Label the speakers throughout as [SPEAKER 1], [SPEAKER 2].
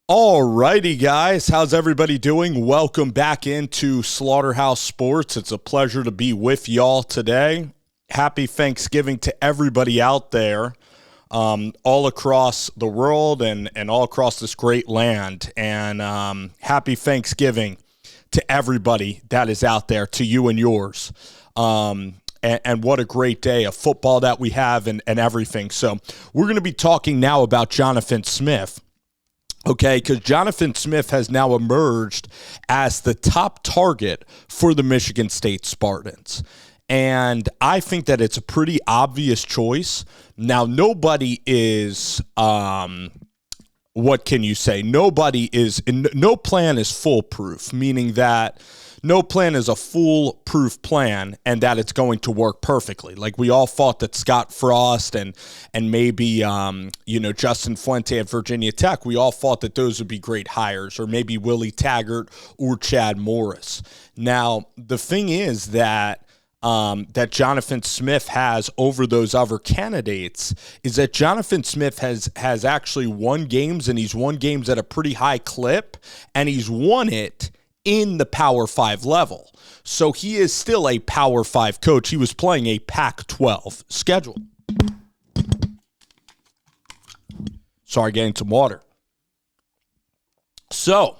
[SPEAKER 1] Alrighty, guys. How's everybody doing? Welcome back into Slaughterhouse Sports. It's a pleasure to be with y'all today. Happy Thanksgiving to everybody out there, all across the world and all across this great land. And happy Thanksgiving to everybody that is out there, to you and yours. And what a great day of football that we have and everything. So we're going to be talking now about Jonathan Smith. Okay, because Jonathan Smith has now emerged as the top target for the Michigan State Spartans. And I think that it's a pretty obvious choice. Now, nobody is, what can you say? No plan is foolproof, meaning that no plan is a foolproof plan and that it's going to work perfectly. Like we all thought that Scott Frost and maybe, Justin Fuente at Virginia Tech, we all thought that those would be great hires, or maybe Willie Taggart or Chad Morris. Now, the thing is that Jonathan Smith has over those other candidates is that Jonathan Smith has actually won games, and he's won games at a pretty high clip, and he's won it in the Power 5 level. So he is still a Power 5 coach. He was playing a Pac-12 schedule. Sorry, getting some water. So,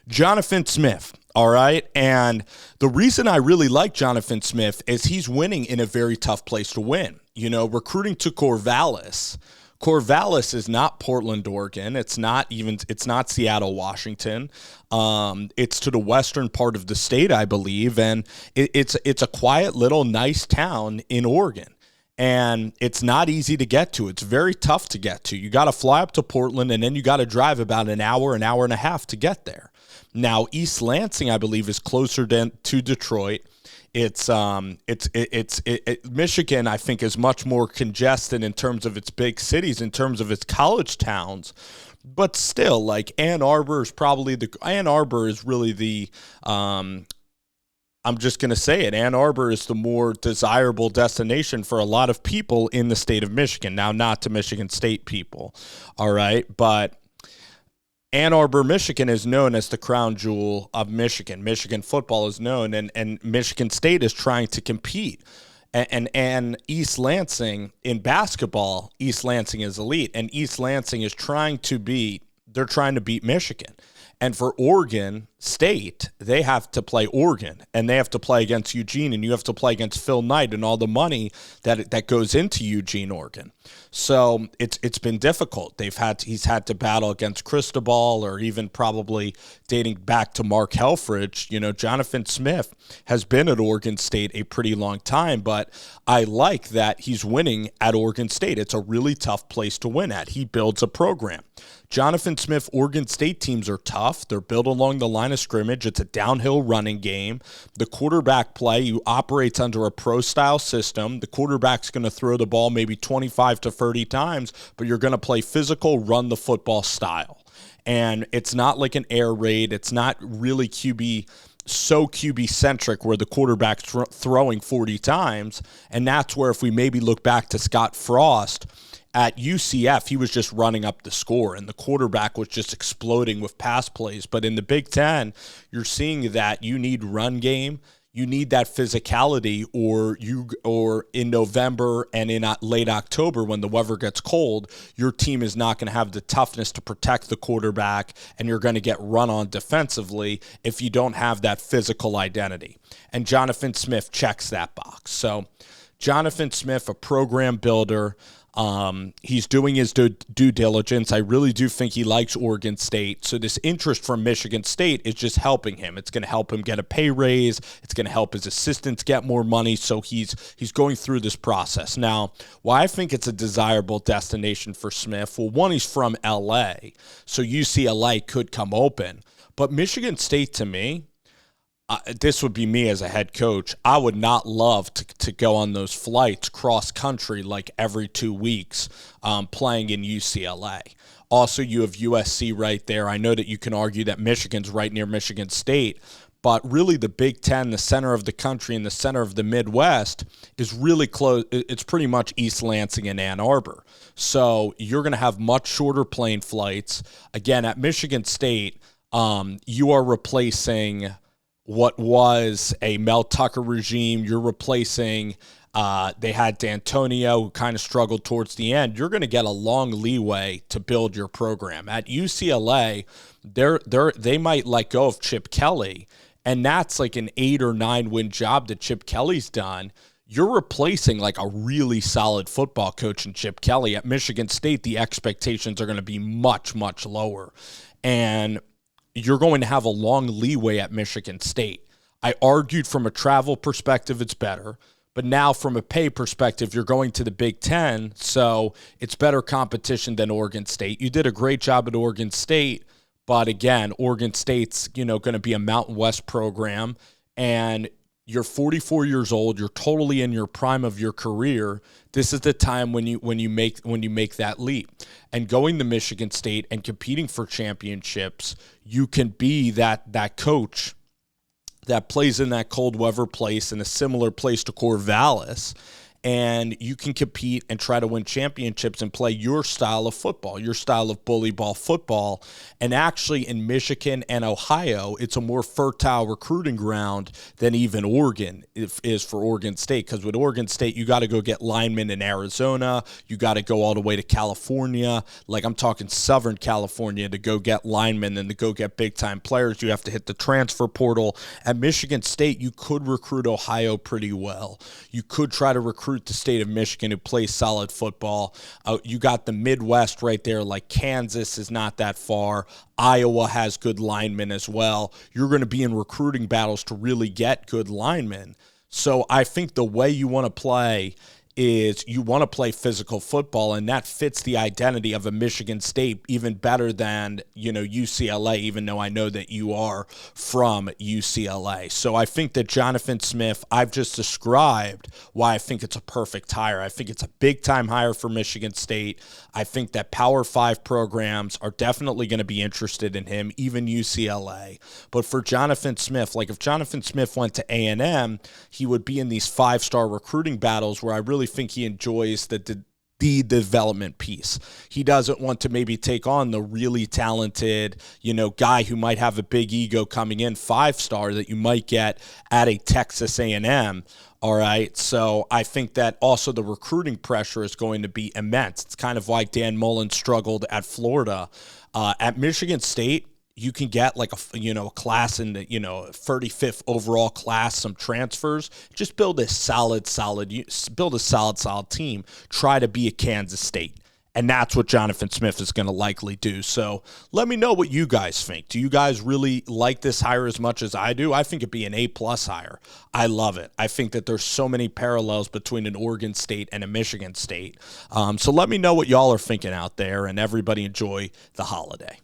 [SPEAKER 1] Jonathan Smith, all right? And the reason I really like Jonathan Smith is he's winning in a very tough place to win. You know, recruiting to Corvallis. Corvallis is not Portland, Oregon. It's not Seattle, Washington. It's to the western part of the state, I believe, and it's a quiet little nice town in Oregon. And it's not easy to get to. It's very tough to get to. You got to fly up to Portland, and then you got to drive about an hour and a half to get there. Now, East Lansing, I believe, is closer to Detroit. Michigan, I think, is much more congested in terms of its big cities, in terms of its college towns. But still, like Ann Arbor is really the I'm just going to say it. Ann Arbor is the more desirable destination for a lot of people in the state of Michigan. Now, not to Michigan State people, all right? But Ann Arbor, Michigan is known as the crown jewel of Michigan. Michigan football is known, and Michigan State is trying to compete. And East Lansing, in basketball, East Lansing is elite, and East Lansing is trying to beat Michigan. And for Oregon State, they have to play Oregon, and they have to play against Eugene, and you have to play against Phil Knight and all the money that goes into Eugene, Oregon. So it's been difficult. He's had to battle against Cristobal, or even probably dating back to Mark Helfrich. You know, Jonathan Smith has been at Oregon State a pretty long time, but I like that he's winning at Oregon State. It's a really tough place to win at. He builds a program. Jonathan Smith, Oregon State teams are tough. They're built along the line of scrimmage. It's a downhill running game. The quarterback play operates under a pro-style system. The quarterback's going to throw the ball maybe 25 to 30 times, but you're going to play physical, run the football style. And it's not like an air raid. It's not really QB-centric where the quarterback's throwing 40 times. And that's where, if we maybe look back to Scott Frost, at UCF, he was just running up the score, and the quarterback was just exploding with pass plays. But in the Big Ten, you're seeing that you need run game, you need that physicality, or in November and in late October when the weather gets cold, your team is not going to have the toughness to protect the quarterback, and you're going to get run on defensively if you don't have that physical identity. And Jonathan Smith checks that box. So Jonathan Smith, a program builder. He's doing his due diligence. I really do think he likes Oregon State. So this interest from Michigan State is just helping him. It's going to help him get a pay raise. It's going to help his assistants get more money. So he's going through this process. Now, why I think it's a desirable destination for Smith, well, one, he's from L.A., so UCLA could come open. But Michigan State, to me, this would be me as a head coach. I would not love to go on those flights cross country like every 2 weeks playing in UCLA. Also, you have USC right there. I know that you can argue that Michigan's right near Michigan State, But really, the Big Ten, the center of the country and the center of the Midwest, is really close. It's pretty much East Lansing and Ann Arbor. So you're going to have much shorter plane flights. Again, at Michigan State, you are replacing what was a Mel Tucker regime. You're replacing they had D'Antonio, who kind of struggled towards the end. You're going to get a long leeway to build your program. At UCLA, they might let go of Chip Kelly, and that's like an 8 or 9 win job that Chip Kelly's done. You're replacing like a really solid football coach in Chip Kelly. At Michigan State, the expectations are going to be much, much lower. And you're going to have a long leeway at Michigan State. I argued from a travel perspective, it's better. But now from a pay perspective, you're going to the Big Ten, so it's better competition than Oregon State. You did a great job at Oregon State, but again, Oregon State's, going to be a Mountain West program, and you're 44 years old. You're totally in your prime of your career. This is the time when you make that leap. And going to Michigan State and competing for championships, you can be that coach that plays in that cold weather place, in a similar place to Corvallis, and you can compete and try to win championships and play your style of football, your style of bully ball football. And actually in Michigan and Ohio, it's a more fertile recruiting ground than even Oregon is for Oregon State. Because with Oregon State, you got to go get linemen in Arizona. You got to go all the way to California. Like I'm talking Southern California to go get linemen and to go get big-time players. You have to hit the transfer portal. At Michigan State, you could recruit Ohio pretty well. You could try to recruit the state of Michigan, who plays solid football. You got the Midwest right there, like Kansas is not that far. Iowa has good linemen as well. You're going to be in recruiting battles to really get good linemen. So I think the way you want to play is you want to play physical football, and that fits the identity of a Michigan State even better than, UCLA, even though I know that you are from UCLA. So I think that Jonathan Smith, I've just described why I think it's a perfect hire. I think it's a big-time hire for Michigan State. I think that Power 5 programs are definitely going to be interested in him, even UCLA. But for Jonathan Smith, like if Jonathan Smith went to A&M, he would be in these 5-star recruiting battles where I really think he enjoys the development piece. He doesn't want to maybe take on the really talented, guy who might have a big ego coming in 5-star that you might get at a Texas A&M. All right. So I think that also the recruiting pressure is going to be immense. It's kind of like Dan Mullen struggled at Florida. At Michigan State, you can get like a class in the 35th overall class, some transfers. Just build a solid team. Try to be a Kansas State. And that's what Jonathan Smith is going to likely do. So let me know what you guys think. Do you guys really like this hire as much as I do? I think it'd be an A+ hire. I love it. I think that there's so many parallels between an Oregon State and a Michigan State. So let me know what y'all are thinking out there, and everybody enjoy the holiday.